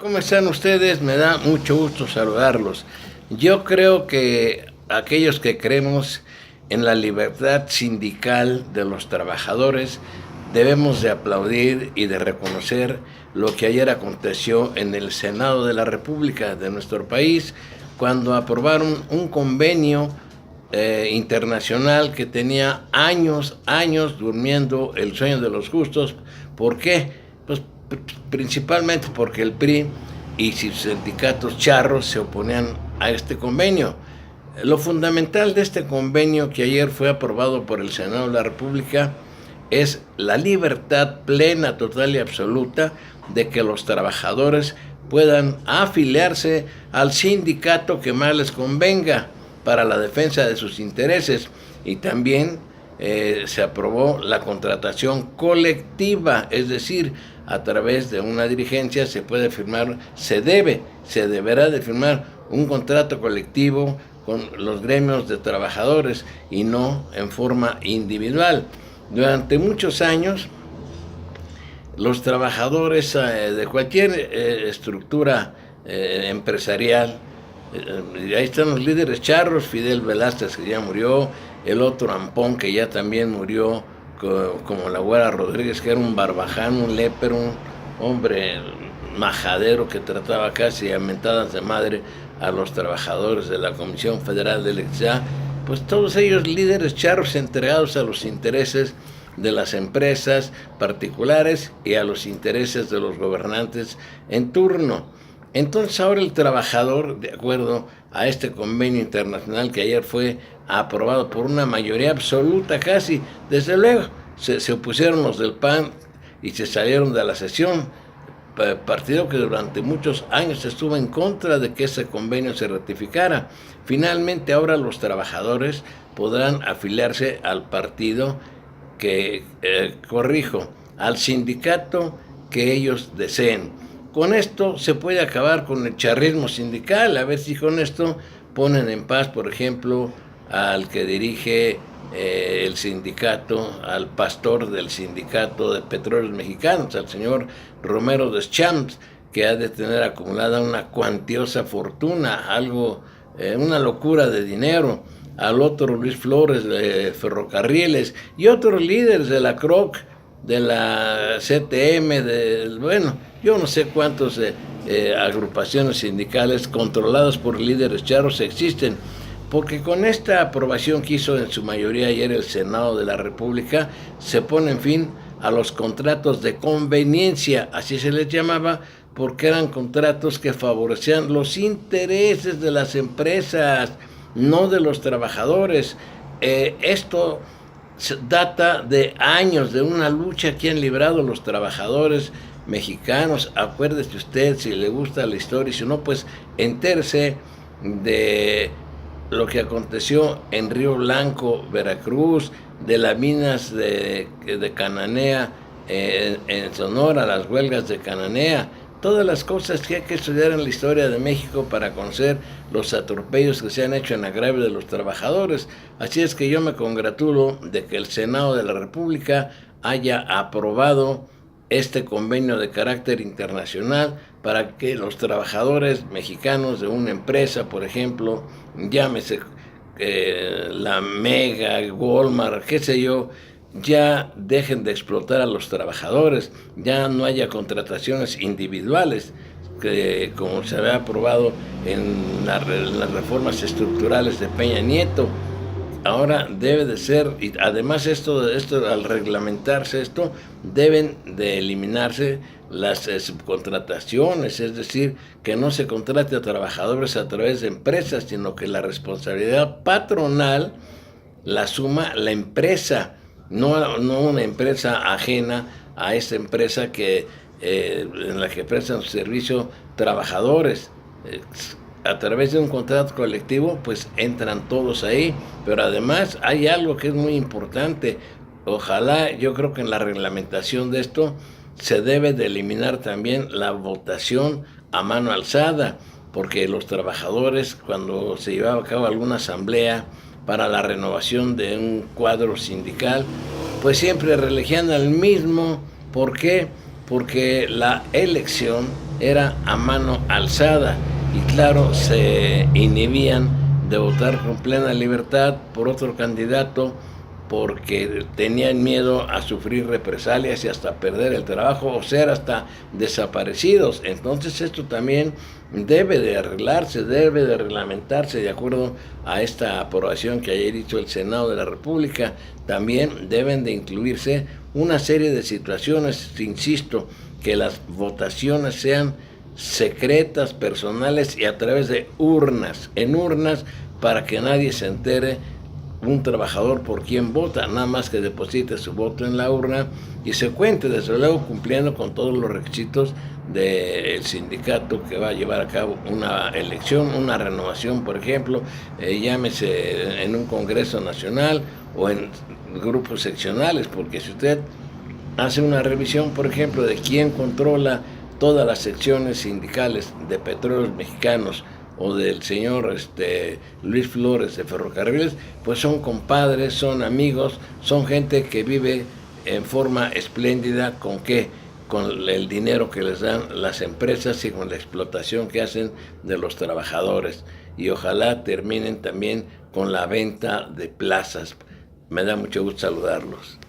¿Cómo están ustedes? Me da mucho gusto saludarlos. Yo creo que aquellos que creemos en la libertad sindical de los trabajadores debemos de aplaudir y de reconocer lo que ayer aconteció en el Senado de la República de nuestro país, cuando aprobaron un convenio internacional que tenía años durmiendo el sueño de los justos. ¿Por qué? Pues principalmente porque el PRI y sus sindicatos charros se oponían a este convenio. Lo fundamental de este convenio que ayer fue aprobado por el Senado de la República es la libertad plena, total y absoluta de que los trabajadores puedan afiliarse al sindicato que más les convenga para la defensa de sus intereses, y también se aprobó la contratación colectiva, es decir, a través de una dirigencia se deberá de firmar un contrato colectivo con los gremios de trabajadores y no en forma individual. Durante muchos años, los trabajadores de cualquier estructura empresarial, ahí están los líderes charros, Fidel Velázquez, que ya murió, el otro Ampón, que ya también murió, como la Güera Rodríguez, que era un barbaján, un lépero, un hombre majadero que trataba casi a mentadas de madre a los trabajadores de la Comisión Federal de Electricidad. Pues todos ellos líderes charros entregados a los intereses de las empresas particulares y a los intereses de los gobernantes en turno. Entonces ahora el trabajador, de acuerdo a este convenio internacional que ayer fue aprobado por una mayoría absoluta casi, desde luego se opusieron los del PAN y se salieron de la sesión, partido que durante muchos años estuvo en contra de que ese convenio se ratificara. Finalmente ahora los trabajadores podrán afiliarse al partido que, al sindicato que ellos deseen. Con esto se puede acabar con el charrismo sindical, a ver si con esto ponen en paz, por ejemplo, al que dirige el sindicato, al pastor del sindicato de petróleos mexicanos, al señor Romero Deschamps, que ha de tener acumulada una cuantiosa fortuna, una locura de dinero, al otro Luis Flores de Ferrocarriles y otros líderes de la CROC, de la CTM, yo no sé cuántas agrupaciones sindicales controladas por líderes charros existen, porque con esta aprobación que hizo en su mayoría ayer el Senado de la República, se pone en fin a los contratos de conveniencia, así se les llamaba, porque eran contratos que favorecían los intereses de las empresas, no de los trabajadores. Esto data de años, de una lucha que han librado los trabajadores mexicanos. Acuérdese usted, si le gusta la historia, y si no, pues entérese de lo que aconteció en Río Blanco, Veracruz, de las minas de Cananea en Sonora, las huelgas de Cananea, todas las cosas que hay que estudiar en la historia de México para conocer los atropellos que se han hecho en agravio de los trabajadores. Así es que yo me congratulo de que el Senado de la República haya aprobado este convenio de carácter internacional para que los trabajadores mexicanos de una empresa, por ejemplo, llámese la Mega, Walmart, qué sé yo, ya dejen de explotar a los trabajadores, ya no haya contrataciones individuales, que como se había aprobado en las reformas estructurales de Peña Nieto. Ahora debe de ser, y además esto al reglamentarse esto, deben de eliminarse las subcontrataciones, es decir, que no se contrate a trabajadores a través de empresas, sino que la responsabilidad patronal la asuma la empresa, no una empresa ajena a esta empresa en la que prestan su servicio trabajadores. A través de un contrato colectivo, pues entran todos ahí, pero además hay algo que es muy importante. Ojalá, yo creo que en la reglamentación de esto se debe de eliminar también la votación a mano alzada, porque los trabajadores, cuando se llevaba a cabo alguna asamblea para la renovación de un cuadro sindical, pues siempre reelegían al mismo. ¿Por qué? Porque la elección era a mano alzada y claro, se inhibían de votar con plena libertad por otro candidato porque tenían miedo a sufrir represalias y hasta perder el trabajo o ser hasta desaparecidos. Entonces esto también debe de arreglarse, debe de reglamentarse de acuerdo a esta aprobación que ayer hizo el Senado de la República. También deben de incluirse una serie de situaciones, insisto, que las votaciones sean secretas, personales y a través de urnas, en urnas, para que nadie se entere un trabajador por quien vota, nada más que deposite su voto en la urna y se cuente, desde luego cumpliendo con todos los requisitos del sindicato que va a llevar a cabo una elección, una renovación, por ejemplo, llámese en un Congreso Nacional o en grupos seccionales, porque si usted hace una revisión, por ejemplo, de quién controla todas las secciones sindicales de Petróleos Mexicanos o del señor Luis Flores de Ferrocarriles, pues son compadres, son amigos, son gente que vive en forma espléndida. ¿Con qué? Con el dinero que les dan las empresas y con la explotación que hacen de los trabajadores. Y ojalá terminen también con la venta de plazas. Me da mucho gusto saludarlos.